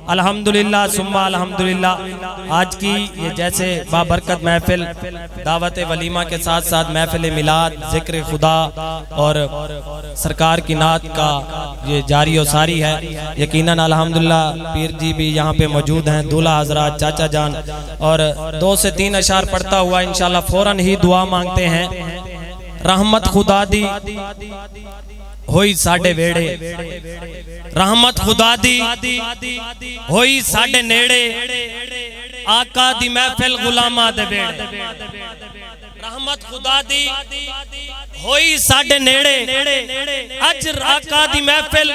अल्हम्दुलिल्लाह सुम्मा अल्हम्दुलिल्लाह। आज की ये जैसे बाबरकत महफिल दावत वलीमा के साथ साथ महफिल मिलाद, जिक्र खुदा और सरकार की नात का ये जारी और सारी है। यकीनन अल्हम्दुलिल्लाह पीर जी भी यहाँ पे मौजूद हैं, दूल्हा हजरात, चाचा जान, और 2 से 3 अशार पढ़ता हुआ इंशाल्लाह फौरन ही दुआ मांगते हैं। रहमत खुदा दी होई साडे वेड़े, रहमत खुदा दी होई साडे नेड़े, आका दी महफिल गुलामा दे वेड़े। रहमत खुदा दी होई साडे नेड़े, अज आका दी महफिल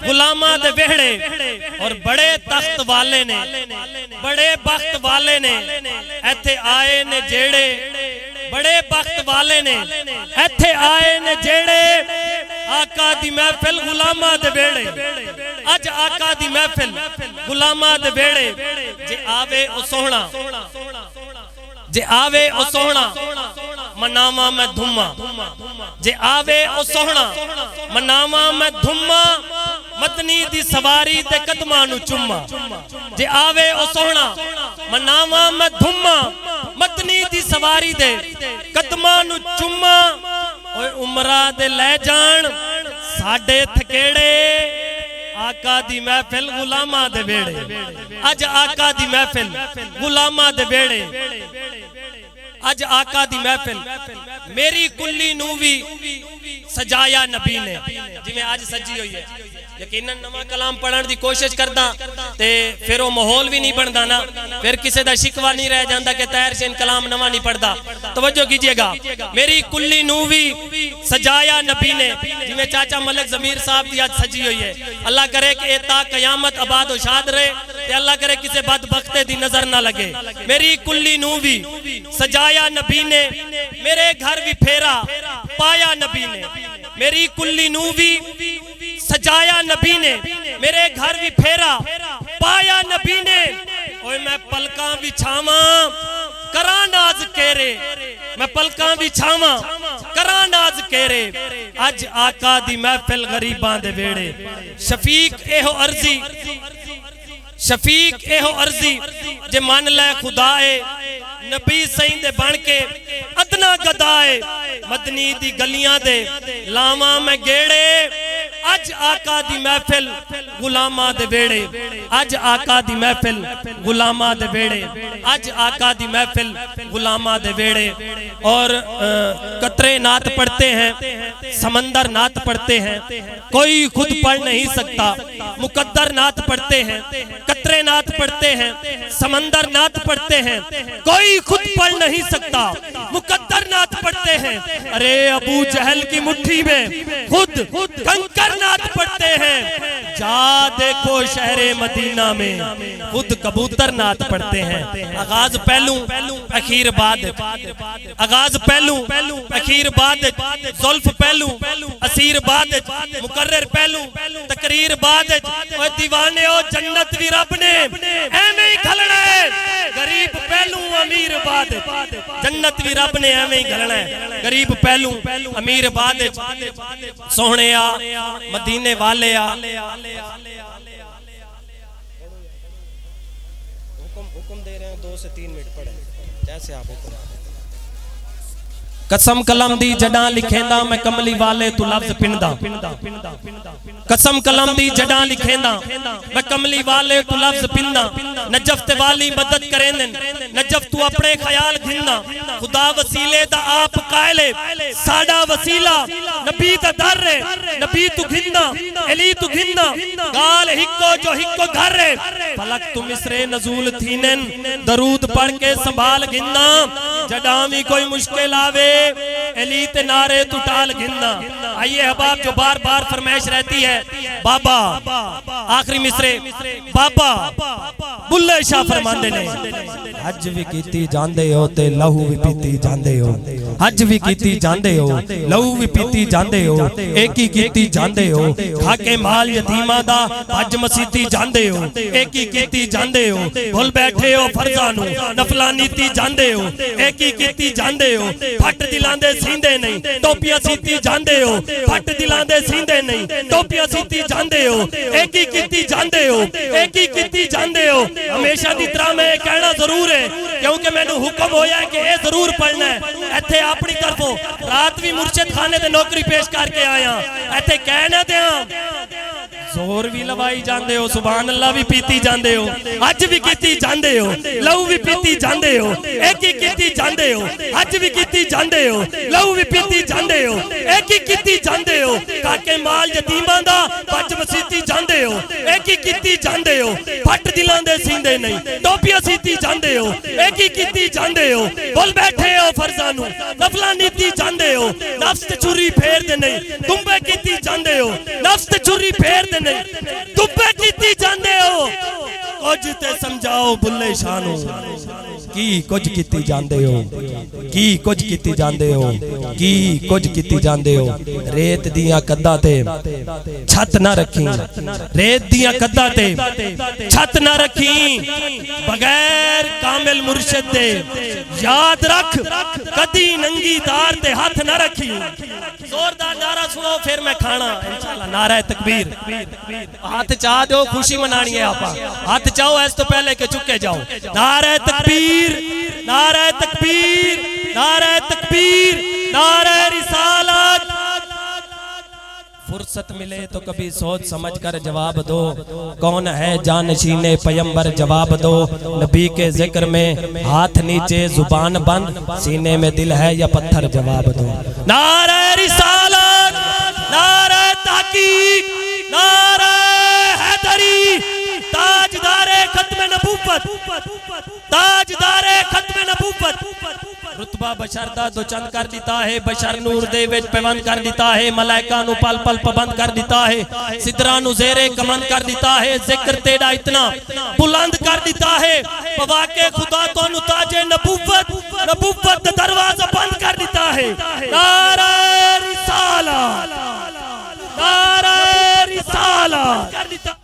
गुलामा दे वेड़े। और बड़े तख्त वाले ने, बड़े बख्त वाले ने इत्थे आए ने जेड़े, बड़े बख्त वाले ने इत्थे आए ने जेड़े, आका दी महफिल गुलामा दे वेड़े। अज आका दी महफिल गुलामा दे वेड़े। जे आवे ओ सोहना, जे आवे ओ सोहना मनावा मैं धुम्मा, जे आवे ओ सोहना मनावा मैं धुम्मा, मदनी दी सवारी ते कदमां नू चुम्मा। जे आवे ओ सोहना मनावा मैं धुम्मा, मदनी दी सवारी दे कदमां नू चुम्मा। ओए उमरा दे ले जान साडे थकेड़े, आका दी महफिल गुलामा दे वेड़े। अज आका दी महफिल गुलामा दे वेड़े, अज आका दी महफिल मेरी कुल्ली नू भी सजाया नबी ने, जिवें अज सजी हुई है। यकीनन नवा कलाम पढ़न की कोशिश करदा ते फिर वो माहौल भी नहीं बनता ना, फिर किसी का शिकवा नहीं रह जाता कि तैर से कलाम नवा नहीं पढ़ता। तवज्जो कीजिएगा, मेरी कुल्ली नू भी सजाया नबी ने, जिवें चाचा मलक जमीर साहब की आज सजी हुई है। अल्लाह करे कि ता कयामत आबाद उशाद रहे, ते अल्लाह करे किसी बदबख्ते दी नजर ना लगे। मेरी कुल्ली नू भी सजाया नबी ने, मेरे घर भी फेरा पाया नबी ने। मेरी कुल्ली नू भी सजाया नबी ने, मेरे घर भी फेरा पाया नबी ने। ओए मैं पलकां बिछावा करा नाज केरे, मैं पलकां बिछावा करा नाज केरे। अज आका दी महफिल गरीबां दे वेड़े। शफीक एहो अर्जी, शफीक एहो अर्जी, जे मन लै खुदाए नबी सही दे बन के अदना गदाए, मदनी दी गलियां दे लावा मैं गेड़े। अज आका दी महफिल गुलामा दे वेड़े, अज आका दी महफिल गुलामा दे वेड़े, अज आका दी महफिल गुलामा दे वेड़े। और कतरे नात पढ़ते हैं, समंदर नात पढ़ते हैं, कोई खुद पढ़ नहीं सकता। मुकद्दर नात पढ़ते हैं, कतरे नात पढ़ते हैं, समंदर नात पढ़ते हैं, कोई खुद पढ़ नहीं सकता। मुकद्दर नात पढ़ते हैं, अरे अबू जहल की मुट्ठी में खुद कंकर नात पढ़ते हैं। जा देखो शहरे मदीना में खुद कबूतर नात पढ़ते हैं। आगाज पहलू अखीर बाद, आगाज पहलू अखीर बाद, जुल्फ पहलू असीर बाद, मुकर्रर पहलू तकरीर बाद। ओए दीवाने ओ जन्नत भी रब ने एवें ही घलना है, गरीब पहलू अमीर बाद। जन्नत भी रब ने एवें ही घलना है, गरीब पहलू अमीर बाद। सोहने आ मदीने वाले आ, हुक्म दे रहे हैं 2 से 3 मिनट पढ़े जैसे आप हुक्म। कसम कलम दी जड़ा लिखेंदा मैं कमली वाले तू लफ्ज पिंदा, कसम कलम दी जड़ा लिखेंदा मैं कमली वाले तू लफ्ज पिंदा। नजफ ते वाली मदद करेंदन, नजफ तू अपने ख्याल घिंदा। खुदा वसीले दा आप कायले, साडा वसीला नबी दा दर है। नबी तू घिंदा, अली तू घिंदा, गाल हिक्को जो हिक्को घर है। फलक तू मिसरे नजूल थीनन, दरूद पढ़ के संभाल घिंदा। जड़ा भी कोई मुश्किल आवे अली ते नारे तू टाल घिंदा। आइए अहबाब, जो बार बार फरमाइश रहती है, बाबा आखिरी मिसरे बाबा बुल्ले शाह फरमांदे ने, हज भी कीती जांदे हो ते लहू भी पीती जांदे हो। हज भी कीती जांदे हो, लहू भी पीती जांदे हो। एक ही कीती जांदे हो, खाके माल यतीमा दा हज मसीती जांदे हो। एक ही कीती जांदे हो, भुल बैठे हो फर्जां नू नफला नीती जांदे हो। एक ही कीती जांदे हो, फट दिलांदे सींदे नहीं टोपियां सीती जांदे हो। फट दिलां दे सींदे नहीं टोपियां सीती जांदे हो एक ही कीती जांदे हो एक ही कीती जांदे हो। हमेशा दी तरह मैं कहना जरूर है क्योंकि मैनू हुक्म होया कि ये जरूर पढ़ना है। इत्थे अपनी तरफों रात भी मुर्शिद खाने ते नौकरी पेश करके आया इत्थे कहना दे जोर भी लवाई जांदे हो सुभान अल्लाह भी पीती जांदे हो अज भी कीती जांदे हो लहू भी पीती जांदे हो एक ही कीती जांदे हो अज भी कीती जांदे हो लहू भी पीती जांदे हो एक ही कीती जांदे हो काके माल यतीमां दा बच वसीती जांदे हो एक ही कीती जांदे हो फट दिलां दे सींदे नहीं टोपियां सीती जांदे हो एक ही कीती जांदे हो बोल बैठे हो फर्जां नू नफलां नीती जांदे हो नफ्स ते छुरी फेर दे नहीं तुम्बे कीती जांदे हो नफ्स ते छुरी फेर दे नहीं तुम्बे कीती जांदे हो कुछ ते समझाओ बुल्ले शानू की कुछ कीती जांदे हो की कुछ कीती जांदे हो की कुछ कीती जांदे हो। रेत दियां कद्दां ते छत ना रखी रेत दियां कद्दां ते छत ना रखी बगैर कामिल मुर्शिद दे याद रख कदी नंगी तार ते हाथ ना रखी। जोरदार नारा सुनो फिर मैं खाना इंशाल्लाह। नारा तकबीर हाथ चाह दो खुशी मनानी है आप हाथ चाहो इस तो पहले के चुके जाओ। नारा तकबीर नारा तकबीर नारा तकबीर नारा रिसालत। फुर्सत मिले तो कभी सोच समझ कर जवाब दो कौन है जानशीने पैगंबर जवाब दो। नबी के जिक्र में हाथ नीचे जुबान बंद सीने में दिल है या पत्थर जवाब दो। नारा रिसालत नारा तहकीक नारा हैदरी ताजदारे खत्म नबूवत ताजदारे खत्म नबूवत। रुतबा बशर दा दो चंद कर दिता है बशर नूर दे विच पवंद कर दिता है मलाइका नु पल पल पाबंद कर दिता है सिदरा नु ज़ेरे कमंद कर दिता है जिक्र तेरा इतना बुलंद कर दिता है पवा के खुदा तो नु ताजे नबूवत नबूवत दा दरवाजा बंद कर दिता है। नारा रिसालत नारा रिसालत कर दिता।